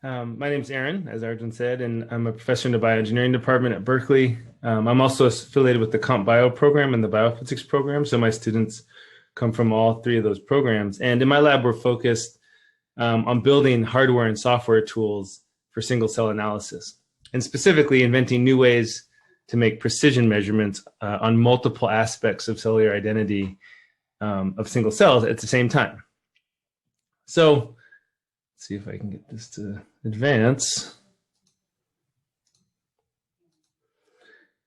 My name's Aaron, as Arjun said, and I'm a professor in the bioengineering department at Berkeley. I'm also affiliated with the Comp Bio program and the biophysics program, so my students come from all three of those programs. And in my lab, we're focused on building hardware and software tools for single cell analysis, and specifically inventing new ways to make precision measurements on multiple aspects of cellular identity of single cells at the same time. So let's see if I can get this to advance.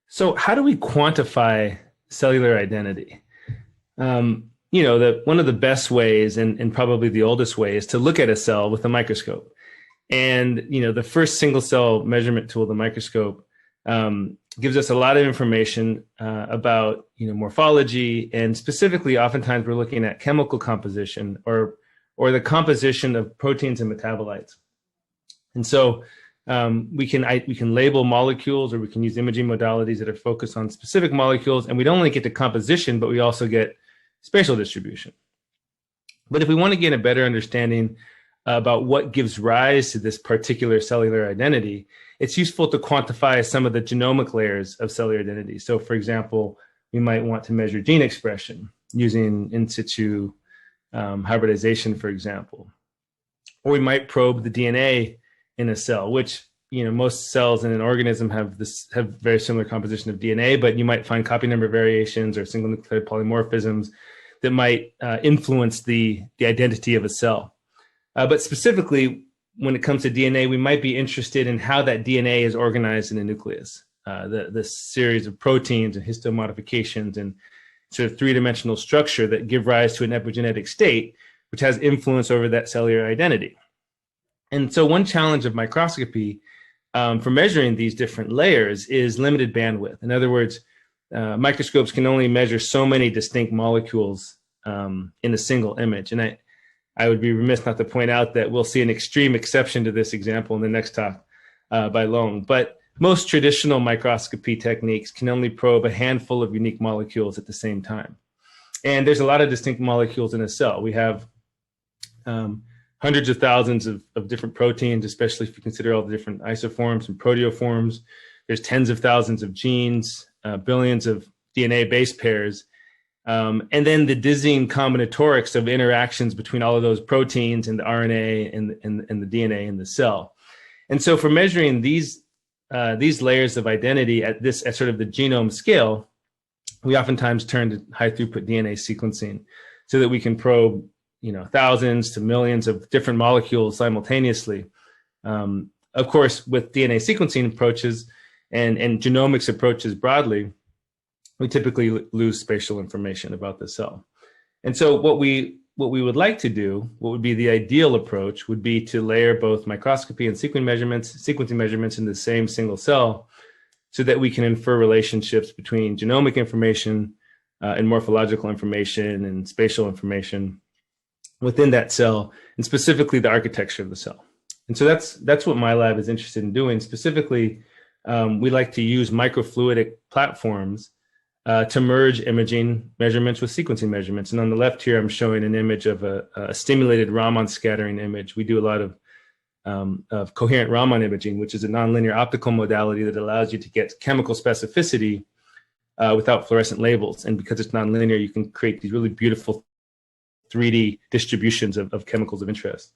So how do we quantify cellular identity? One of the best ways and probably the oldest way is to look at a cell with a microscope. And, the first single cell measurement tool, the microscope, gives us a lot of information about, morphology. And specifically, oftentimes we're looking at chemical composition or the composition of proteins and metabolites. And so we can label molecules, or we can use imaging modalities that are focused on specific molecules. And we don't only get to composition, but we also get spatial distribution. But if we want to get a better understanding about what gives rise to this particular cellular identity, it's useful to quantify some of the genomic layers of cellular identity. So for example, we might want to measure gene expression using in situ hybridization, for example. Or we might probe the DNA in a cell, which most cells in an organism have very similar composition of DNA, but you might find copy number variations or single nucleotide polymorphisms that might influence the identity of a cell. But specifically, when it comes to DNA, we might be interested in how that DNA is organized in the nucleus, the series of proteins and histone modifications and sort of three-dimensional structure that give rise to an epigenetic state, which has influence over that cellular identity. And so one challenge of microscopy for measuring these different layers is limited bandwidth. In other words, microscopes can only measure so many distinct molecules in a single image. And I would be remiss not to point out that we'll see an extreme exception to this example in the next talk by Long. But most traditional microscopy techniques can only probe a handful of unique molecules at the same time. And there's a lot of distinct molecules in a cell. We have hundreds of thousands of different proteins, especially if you consider all the different isoforms and proteoforms. There's tens of thousands of genes, billions of DNA base pairs. And then the dizzying combinatorics of interactions between all of those proteins and the RNA and the DNA in the cell. And so for measuring these layers of identity at sort of the genome scale, we oftentimes turn to high throughput DNA sequencing so that we can probe, thousands to millions of different molecules simultaneously. Of course, with DNA sequencing approaches and genomics approaches broadly, we typically lose spatial information about the cell. And so what we would like to do, what would be the ideal approach, would be to layer both microscopy and sequencing measurements in the same single cell so that we can infer relationships between genomic information and morphological information and spatial information within that cell, and specifically the architecture of the cell. And so that's what my lab is interested in doing. Specifically, we like to use microfluidic platforms to merge imaging measurements with sequencing measurements. And on the left here, I'm showing an image of a stimulated Raman scattering image. We do a lot of coherent Raman imaging, which is a nonlinear optical modality that allows you to get chemical specificity without fluorescent labels. And because it's nonlinear, you can create these really beautiful 3D distributions of chemicals of interest.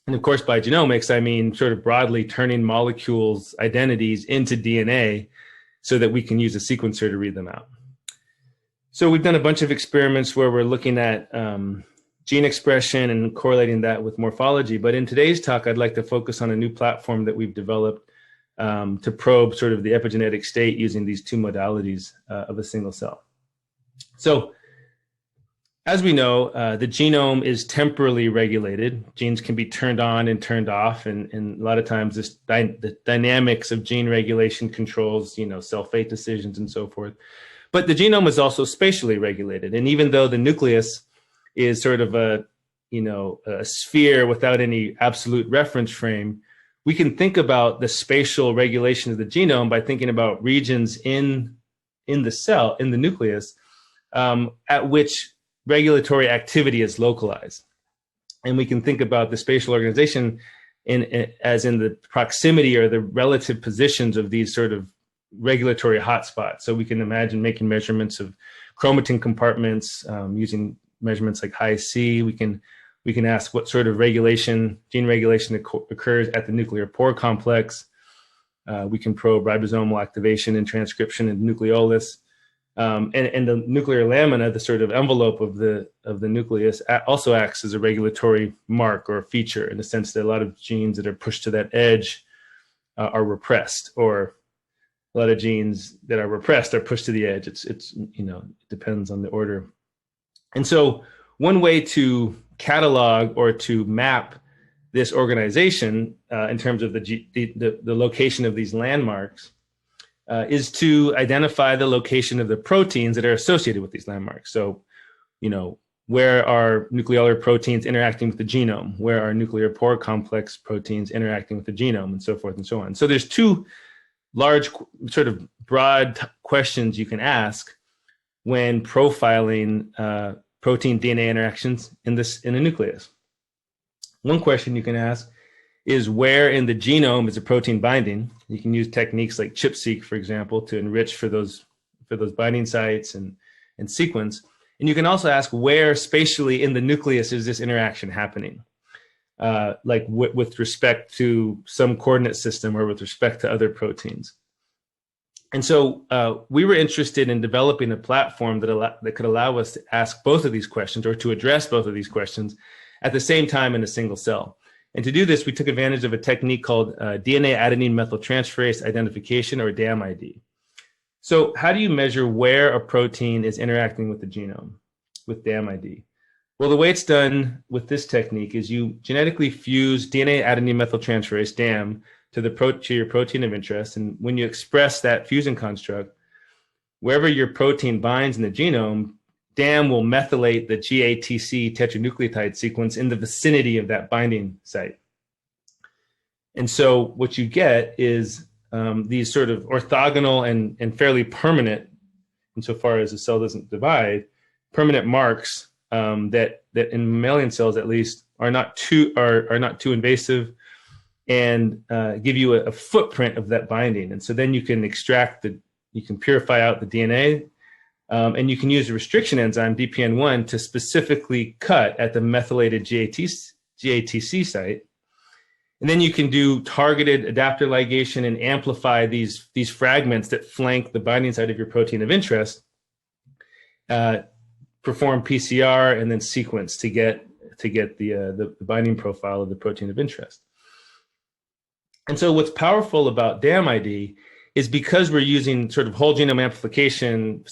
And of course, by genomics, I mean sort of broadly turning molecules' identities into DNA so that we can use a sequencer to read them out. So we've done a bunch of experiments where we're looking at gene expression and correlating that with morphology. But in today's talk, I'd like to focus on a new platform that we've developed to probe sort of the epigenetic state using these two modalities of a single cell. So as we know, the genome is temporally regulated. Genes can be turned on and turned off, and a lot of times the dynamics of gene regulation controls, cell fate decisions and so forth. But the genome is also spatially regulated, and even though the nucleus is sort of a sphere without any absolute reference frame, we can think about the spatial regulation of the genome by thinking about regions in the cell, in the nucleus, at which regulatory activity is localized. And we can think about the spatial organization as in the proximity or the relative positions of these sort of regulatory hotspots. So we can imagine making measurements of chromatin compartments using measurements like Hi-C. We can ask what sort of gene regulation occurs at the nuclear pore complex. We can probe ribosomal activation and transcription in nucleolus. And the nuclear lamina, the sort of envelope of the nucleus, also acts as a regulatory mark or a feature, in the sense that a lot of genes that are pushed to that edge are repressed, or a lot of genes that are repressed are pushed to the edge. It depends on the order. And so one way to catalog or to map this organization in terms of the location of these landmarks is to identify the location of the proteins that are associated with these landmarks. So, where are nucleolar proteins interacting with the genome? Where are nuclear pore complex proteins interacting with the genome, and so forth and so on. So there's two large, sort of broad questions you can ask when profiling protein DNA interactions in a nucleus. One question you can ask is, where in the genome is a protein binding? You can use techniques like ChIP-seq, for example, to enrich for those binding sites and sequence. And you can also ask, where spatially in the nucleus is this interaction happening? Like with respect to some coordinate system or with respect to other proteins. And so we were interested in developing a platform that could allow us to ask both of these questions, or to address both of these questions at the same time in a single cell. And to do this, we took advantage of a technique called DNA adenine methyltransferase identification, or DAM-ID. So how do you measure where a protein is interacting with the genome with DAM-ID? Well, the way it's done with this technique is you genetically fuse DNA adenine methyltransferase, DAM, to your protein of interest. And when you express that fusion construct, wherever your protein binds in the genome, DAM will methylate the GATC tetranucleotide sequence in the vicinity of that binding site. And so what you get is these sort of orthogonal and fairly permanent, insofar as the cell doesn't divide, permanent marks that in mammalian cells at least are not too invasive, and give you a footprint of that binding. And so then you can you can purify out the DNA. And you can use a restriction enzyme, DPN1, to specifically cut at the methylated GATC site. And then you can do targeted adapter ligation and amplify these fragments that flank the binding site of your protein of interest, perform PCR, and then sequence to get the binding profile of the protein of interest. And so what's powerful about DAM-ID is, because we're using sort of whole genome amplification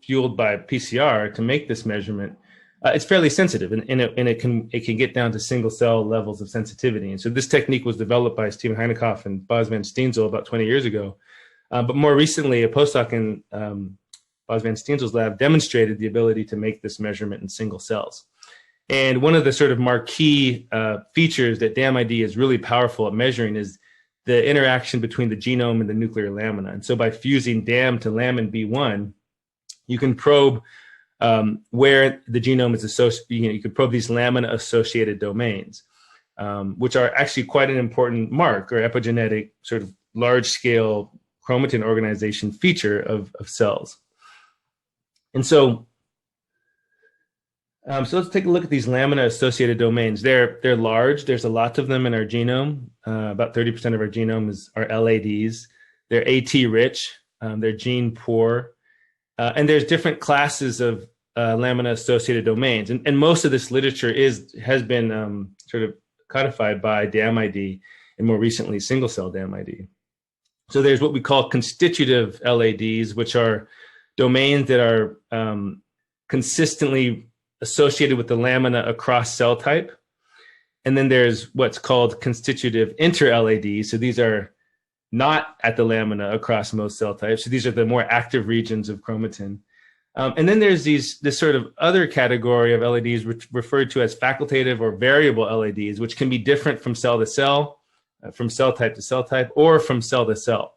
fueled by PCR to make this measurement, it's fairly sensitive, and it can get down to single cell levels of sensitivity. And so this technique was developed by Steven Heinekoff and Bas van Steensel about 20 years ago. But more recently, a postdoc in Bas van Steensel's lab demonstrated the ability to make this measurement in single cells. And one of the sort of marquee features that DAM-ID is really powerful at measuring is the interaction between the genome and the nuclear lamina. And so by fusing DAM to lamin B1, you can probe where the genome is associated. You can probe these lamina-associated domains, which are actually quite an important mark, or epigenetic sort of large-scale chromatin organization feature of cells. And so let's take a look at these lamina-associated domains. They're large. There's a lot of them in our genome. About 30% of our genome are LADs. They're AT-rich. They're gene-poor. And there's different classes of lamina-associated domains. And most of this literature has been sort of codified by DAM-ID, and more recently, single-cell DAM-ID. So there's what we call constitutive LADs, which are domains that are consistently associated with the lamina across cell type. And then there's what's called constitutive inter-LADs. So these are not at the lamina across most cell types. So these are the more active regions of chromatin. And then there's this sort of other category of LADs, which referred to as facultative or variable LADs, which can be different from cell to cell, from cell type to cell type, or from cell to cell.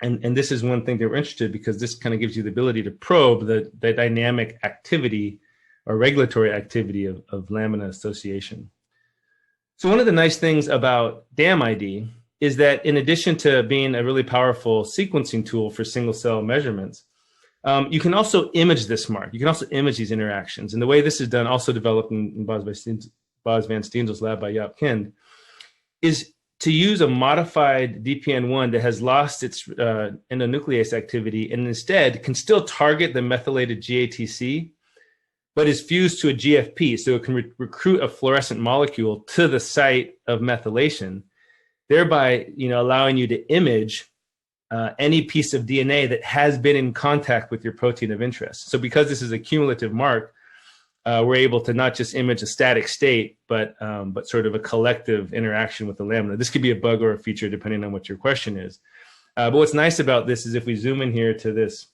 And this is one thing that we're interested in, because this kind of gives you the ability to probe the dynamic activity or regulatory activity of lamina association. So one of the nice things about DAM-ID is that in addition to being a really powerful sequencing tool for single cell measurements, you can also image this mark. You can also image these interactions. And the way this is done, also developed in Bas van Steensel's lab by Jaap Kind, is to use a modified DPN1 that has lost its endonuclease activity and instead can still target the methylated GATC, but is fused to a GFP, so it can recruit a fluorescent molecule to the site of methylation, thereby allowing you to image any piece of DNA that has been in contact with your protein of interest. So because this is a cumulative mark, we're able to not just image a static state, but sort of a collective interaction with the lamina. This could be a bug or a feature depending on what your question is. But what's nice about this is if we zoom in here to this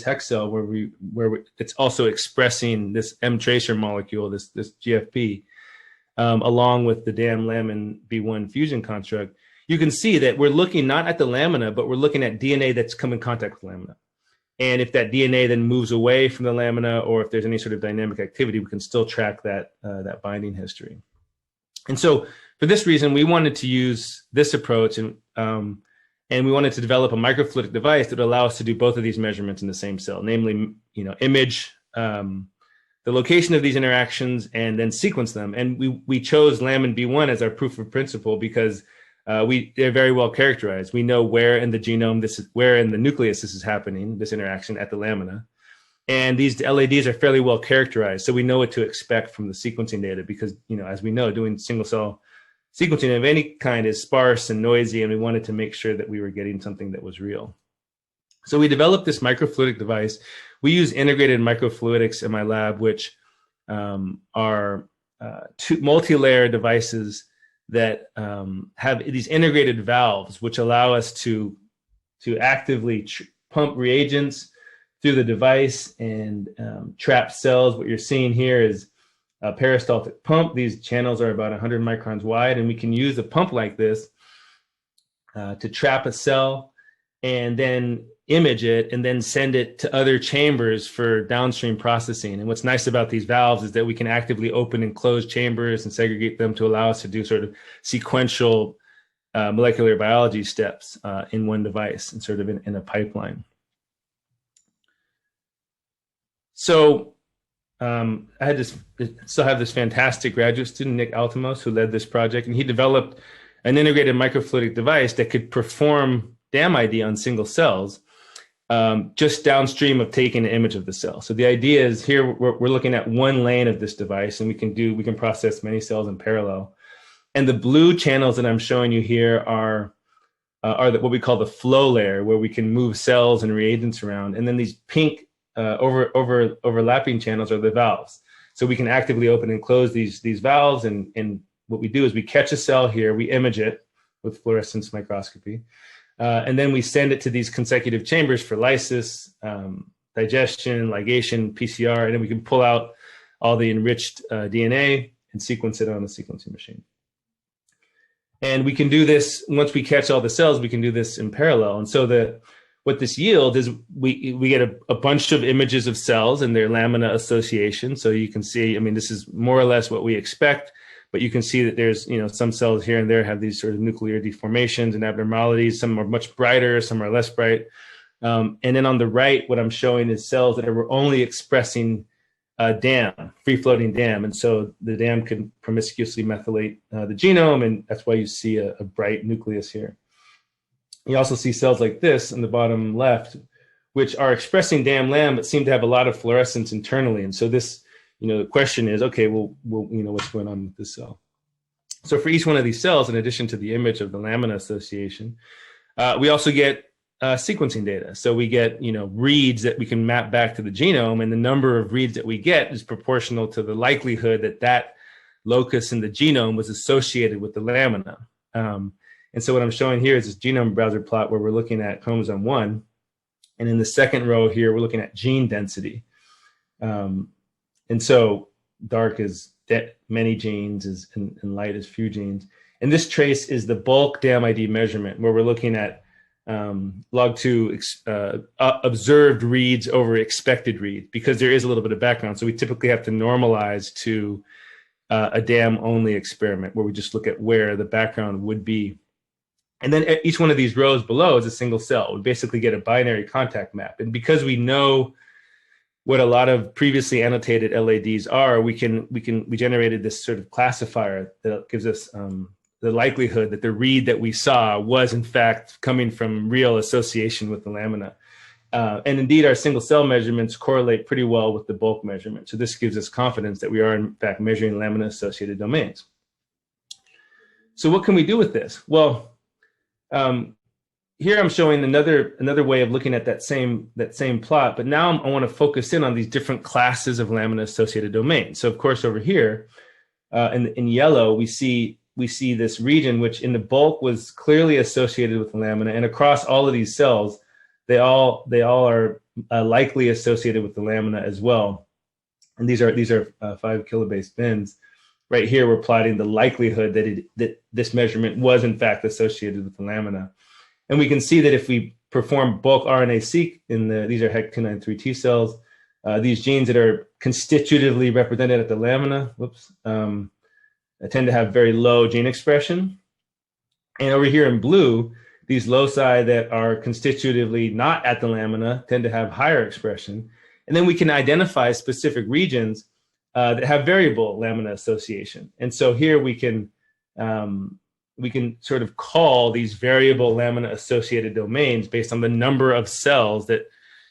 hex cell where it's also expressing this M tracer molecule, this GFP, along with the DAM lamin B1 fusion construct, you can see that we're looking not at the lamina, but we're looking at DNA that's come in contact with the lamina. And if that DNA then moves away from the lamina, or if there's any sort of dynamic activity, we can still track that binding history. And so for this reason, we wanted to use this approach, and we wanted to develop a microfluidic device that would allow us to do both of these measurements in the same cell, namely, image the location of these interactions and then sequence them. And we chose lamin B1 as our proof of principle because they're very well characterized. We know where in the genome where in the nucleus this is happening, this interaction at the lamina. And these LADs are fairly well characterized. So we know what to expect from the sequencing data because, as we know, doing single cell sequencing of any kind is sparse and noisy, and we wanted to make sure that we were getting something that was real. So we developed this microfluidic device. We use integrated microfluidics in my lab, which are two multi-layer devices that have these integrated valves, which allow us to actively pump reagents through the device and trap cells. What you're seeing here is a peristaltic pump. These channels are about 100 microns wide, and we can use a pump like this to trap a cell and then image it and then send it to other chambers for downstream processing. And what's nice about these valves is that we can actively open and close chambers and segregate them to allow us to do sort of sequential molecular biology steps in one device and sort of in a pipeline. So I still have this fantastic graduate student, Nick Altimos, who led this project, and he developed an integrated microfluidic device that could perform DAM-ID on single cells just downstream of taking an image of the cell. So the idea is here we're looking at one lane of this device, and we can process many cells in parallel. And the blue channels that I'm showing you here are what we call the flow layer, where we can move cells and reagents around. And then these pink overlapping channels are the valves. So we can actively open and close these valves. And what we do is we catch a cell here, we image it with fluorescence microscopy. And then we send it to these consecutive chambers for lysis, digestion, ligation, PCR, and then we can pull out all the enriched DNA and sequence it on the sequencing machine. And we can do this, once we catch all the cells, we can do this in parallel. And so what this yields is we get a bunch of images of cells and their lamina association. So you can see, I mean, this is more or less what we expect. But you can see that there's, some cells here and there have these sort of nuclear deformations and abnormalities. Some are much brighter, some are less bright. And then on the right, what I'm showing is cells that are only expressing DAM, free-floating DAM. And so the DAM can promiscuously methylate the genome, and that's why you see a bright nucleus here. You also see cells like this in the bottom left, which are expressing DAM-LAM, but seem to have a lot of fluorescence internally. And so this, the question is, okay, well, what's going on with this cell? So for each one of these cells, in addition to the image of the lamina association, we also get sequencing data. So we get, reads that we can map back to the genome, and the number of reads that we get is proportional to the likelihood that locus in the genome was associated with the lamina. And so what I'm showing here is this genome browser plot where we're looking at chromosome 1. And in the second row here, we're looking at gene density. And so dark is many genes and light is few genes. And this trace is the bulk DAM-ID measurement, where we're looking at log2 observed reads over expected reads, because there is a little bit of background. So we typically have to normalize to a DAM-only experiment where we just look at where the background would be. And then each one of these rows below is a single cell. We basically get a binary contact map. And because we know what a lot of previously annotated LADs are, we generated this sort of classifier that gives us the likelihood that the read that we saw was in fact coming from real association with the lamina. And indeed, our single cell measurements correlate pretty well with the bulk measurement. So this gives us confidence that we are in fact measuring lamina-associated domains. So what can we do with this? Well, here I'm showing another way of looking at that same plot, but now I want to focus in on these different classes of lamina-associated domains. So of course over here in yellow we see this region which in the bulk was clearly associated with the lamina, and across all of these cells they all are likely associated with the lamina as well. And these are 5 kilobase bins. Right here we're plotting the likelihood that this measurement was in fact associated with the lamina. And we can see that if we perform bulk RNA-seq these are HEC293T cells, these genes that are constitutively represented at the lamina, tend to have very low gene expression. And over here in blue, these loci that are constitutively not at the lamina tend to have higher expression. And then we can identify specific regions that have variable lamina association. And so here we can sort of call these variable lamina associated domains based on the number of cells that,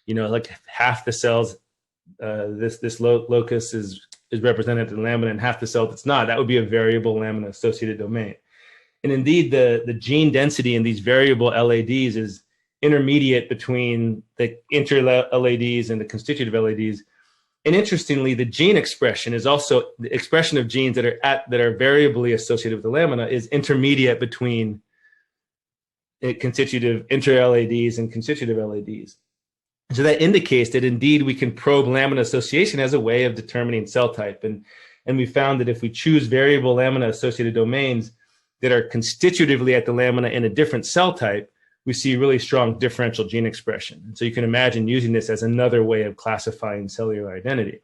like half the cells, this locus is represented in the lamina and half the cell that's not. That would be a variable lamina associated domain. And indeed, the gene density in these variable LADs is intermediate between the inter-LADs and the constitutive LADs. And interestingly, the gene expression is also the expression of genes that are variably associated with the lamina is intermediate between constitutive inter-LADs and constitutive LADs. So that indicates that indeed we can probe lamina association as a way of determining cell type. And we found that if we choose variable lamina associated domains that are constitutively at the lamina in a different cell type, we see really strong differential gene expression. And so you can imagine using this as another way of classifying cellular identity.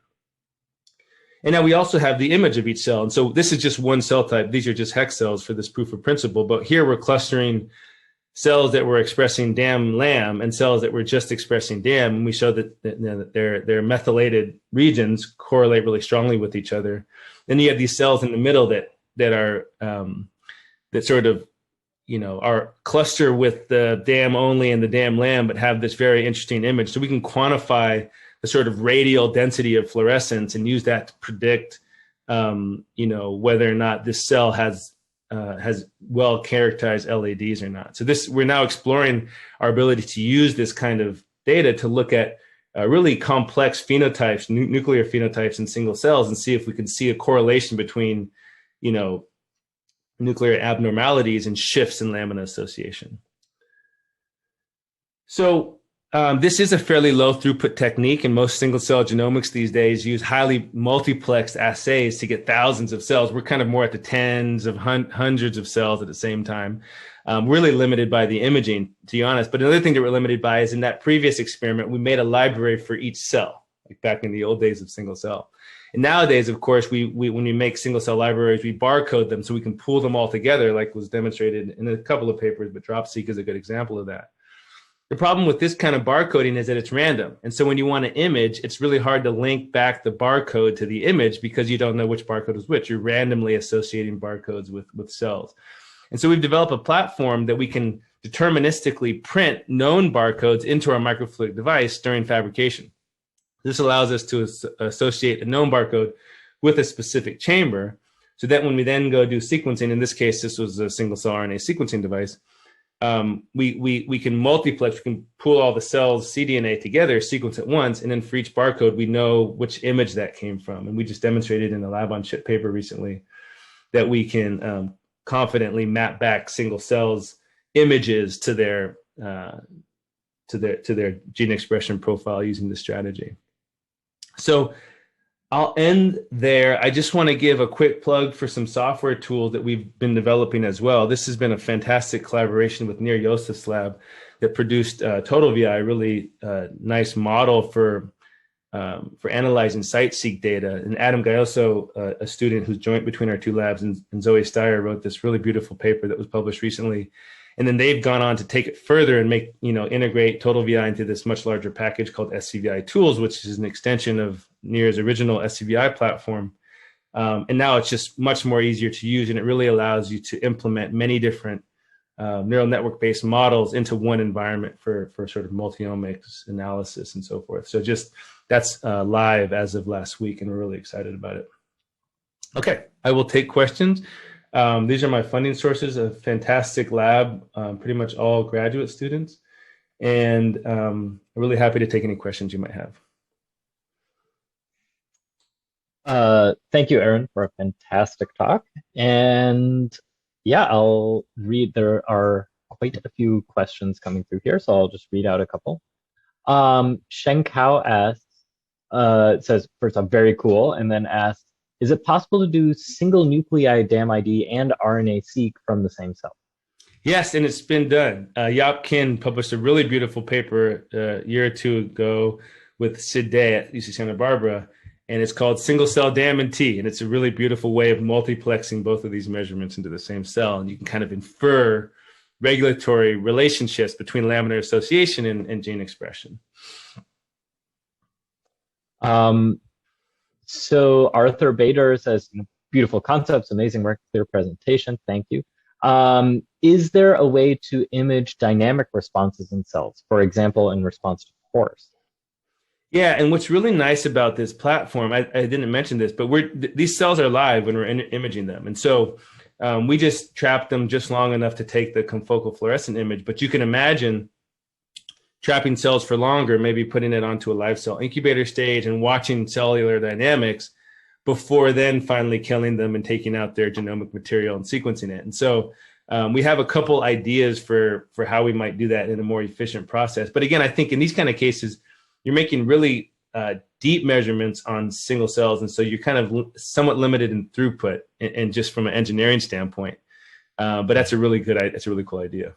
And now we also have the image of each cell. And so this is just one cell type. These are just hex cells for this proof of principle. But here we're clustering cells that were expressing DAM-LAM and cells that were just expressing DAM. And we show that their methylated regions correlate really strongly with each other. Then you have these cells in the middle that are that sort of are cluster with the DAM only and the DAM-LAM, but have this very interesting image. So we can quantify the sort of radial density of fluorescence and use that to predict, whether or not this cell has well characterized LADs or not. So we're now exploring our ability to use this kind of data to look at really complex phenotypes, nuclear phenotypes in single cells, and see if we can see a correlation between, nuclear abnormalities and shifts in lamina association. So this is a fairly low throughput technique, and most single cell genomics these days use highly multiplexed assays to get thousands of cells. We're kind of more at the tens of hundreds of cells at the same time. Really limited by the imaging, to be honest. But another thing that we're limited by is in that previous experiment, we made a library for each cell, like back in the old days of single cell. And nowadays, of course, when we make single cell libraries, we barcode them so we can pull them all together, like was demonstrated in a couple of papers, but DropSeq is a good example of that. The problem with this kind of barcoding is that it's random. And so when you want to image, it's really hard to link back the barcode to the image because you don't know which barcode is which. You're randomly associating barcodes with cells. And so we've developed a platform that we can deterministically print known barcodes into our microfluidic device during fabrication. This allows us to associate a known barcode with a specific chamber so that when we then go do sequencing, in this case, this was a single cell RNA sequencing device, we can multiplex, we can pull all the cells cDNA together, sequence at once, and then for each barcode, we know which image that came from. And we just demonstrated in the Lab on Chip paper recently that we can confidently map back single cells images to their gene expression profile using this strategy. So I'll end there. I just want to give a quick plug for some software tools that we've been developing as well. This has been a fantastic collaboration with Nir Yosef's lab that produced TotalVI, a really nice model for for analyzing site-seq data. And Adam Gayoso, a student who's joint between our two labs, and Zoe Steyer wrote this really beautiful paper that was published recently. And then they've gone on to take it further and make, integrate Total VI into this much larger package called SCVI Tools, which is an extension of NIR's original SCVI platform. And now it's just much more easier to use, and it really allows you to implement many different neural network-based models into one environment for sort of multi-omics analysis and so forth. So that's live as of last week, and we're really excited about it. Okay, I will take questions. These are my funding sources, a fantastic lab, pretty much all graduate students, and I'm really happy to take any questions you might have. Thank you, Aaron, for a fantastic talk. And yeah, I'll read. There are quite a few questions coming through here, so I'll just read out a couple. Sheng Kao asks, says, first off, very cool, and then asks, is it possible to do single nuclei DAM-ID and RNA-seq from the same cell? Yes, and it's been done. Yap Kin published a really beautiful paper a year or two ago with Sid Day at UC Santa Barbara, and it's called Single Cell DAM and T, and it's a really beautiful way of multiplexing both of these measurements into the same cell, and you can kind of infer regulatory relationships between laminar association and gene expression. So Arthur Bader says, beautiful concepts, amazing work, clear presentation, thank you. Is there a way to image dynamic responses in cells, for example, in response to pores? Yeah, and what's really nice about this platform, I didn't mention this, but these cells are live when we're imaging them. And so we just trap them just long enough to take the confocal fluorescent image. But you can imagine trapping cells for longer, maybe putting it onto a live cell incubator stage and watching cellular dynamics before then finally killing them and taking out their genomic material and sequencing it. And so we have a couple ideas for how we might do that in a more efficient process. But again, I think in these kind of cases, you're making really deep measurements on single cells. And so you're kind of somewhat limited in throughput and just from an engineering standpoint. But that's a really cool idea.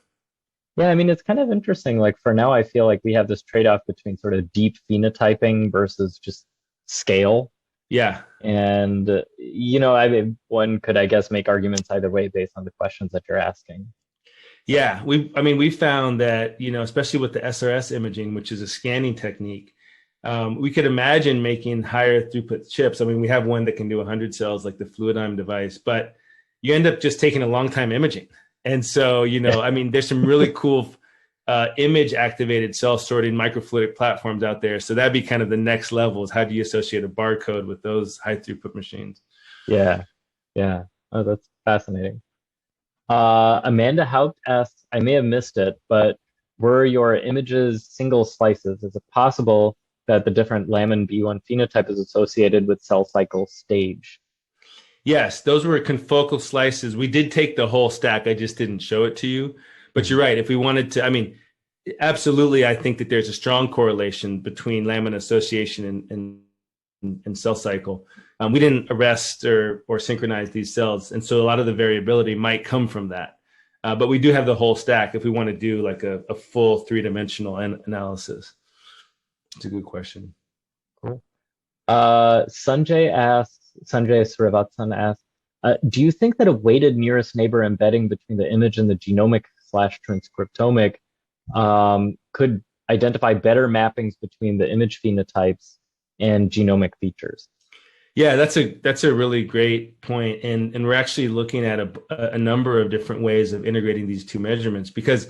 Yeah, I mean, it's kind of interesting. Like for now, I feel like we have this trade-off between sort of deep phenotyping versus just scale. Yeah. And, I mean, one could, I guess, make arguments either way based on the questions that you're asking. Yeah, we found that, especially with the SRS imaging, which is a scanning technique, we could imagine making higher throughput chips. I mean, we have one that can do 100 cells, like the Fluidigm device, but you end up just taking a long time imaging. And so, there's some really cool image activated cell sorting microfluidic platforms out there. So that'd be kind of the next level, is how do you associate a barcode with those high throughput machines? Yeah. Oh, that's fascinating. Amanda Haupt asks, I may have missed it, but were your images single slices? Is it possible that the different lamin B1 phenotype is associated with cell cycle stage? Yes, those were confocal slices. We did take the whole stack. I just didn't show it to you. But you're right. If we wanted to, absolutely, I think that there's a strong correlation between lamina association and cell cycle. We didn't arrest or synchronize these cells. And so a lot of the variability might come from that. But we do have the whole stack if we want to do like a full three-dimensional analysis. It's a good question. Cool. Sanjay Srivatsan asks, do you think that a weighted nearest neighbor embedding between the image and the genomic/transcriptomic could identify better mappings between the image phenotypes and genomic features? Yeah, that's a really great point. And we're actually looking at a number of different ways of integrating these two measurements, because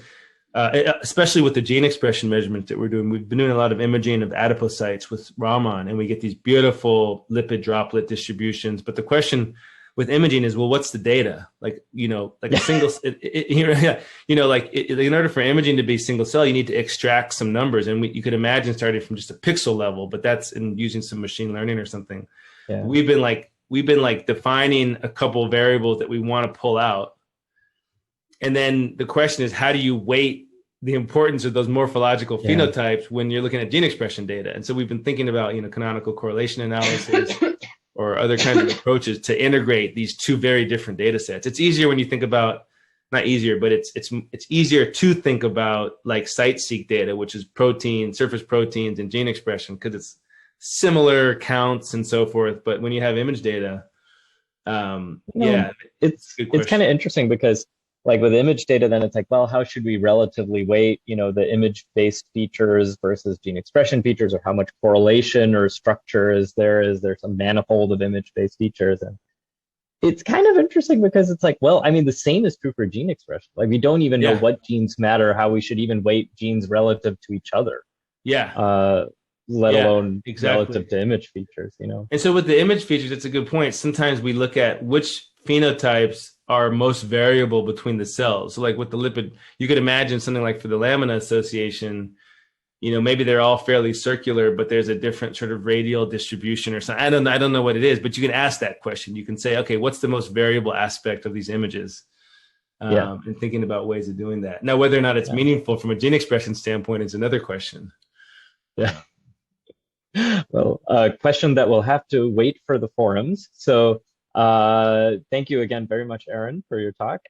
especially with the gene expression measurements that we're doing, we've been doing a lot of imaging of adipocytes with Raman, and we get these beautiful lipid droplet distributions. But the question with imaging is, well, what's the data? Like a single, in order for imaging to be single cell, you need to extract some numbers. And you could imagine starting from just a pixel level, but that's in using some machine learning or something. Yeah. We've been defining a couple of variables that we want to pull out. And then the question is, how do you weight the importance of those morphological phenotypes when you're looking at gene expression data? And so we've been thinking about, canonical correlation analysis or other kinds of approaches to integrate these two very different data sets. It's easier when you think about, not easier, but it's easier to think about like site-seq data, which is surface proteins and gene expression, because it's similar counts and so forth. But when you have image data, You know, yeah, it's a good it's kind question. of interesting because like with image data, then it's like, well, how should we relatively weight, the image-based features versus gene expression features, or how much correlation or structure is there? Is there some manifold of image-based features? And it's kind of interesting because it's like, well, I mean, the same is true for gene expression. Like we don't even know Yeah, what genes matter, how we should even weight genes relative to each other, yeah, uh, let yeah, alone exactly. relative to image features. And so with the image features, it's a good point. Sometimes we look at which phenotypes are most variable between the cells. So like with the lipid, you could imagine something like for the lamina association, maybe they're all fairly circular, but there's a different sort of radial distribution or something. I don't know what it is, but you can ask that question. You can say, okay, what's the most variable aspect of these images? Yeah, And thinking about ways of doing that. Now, whether or not it's yeah, meaningful from a gene expression standpoint is another question. yeah. Well, a question that will have to wait for the forums. So, thank you again very much, Aaron, for your talk.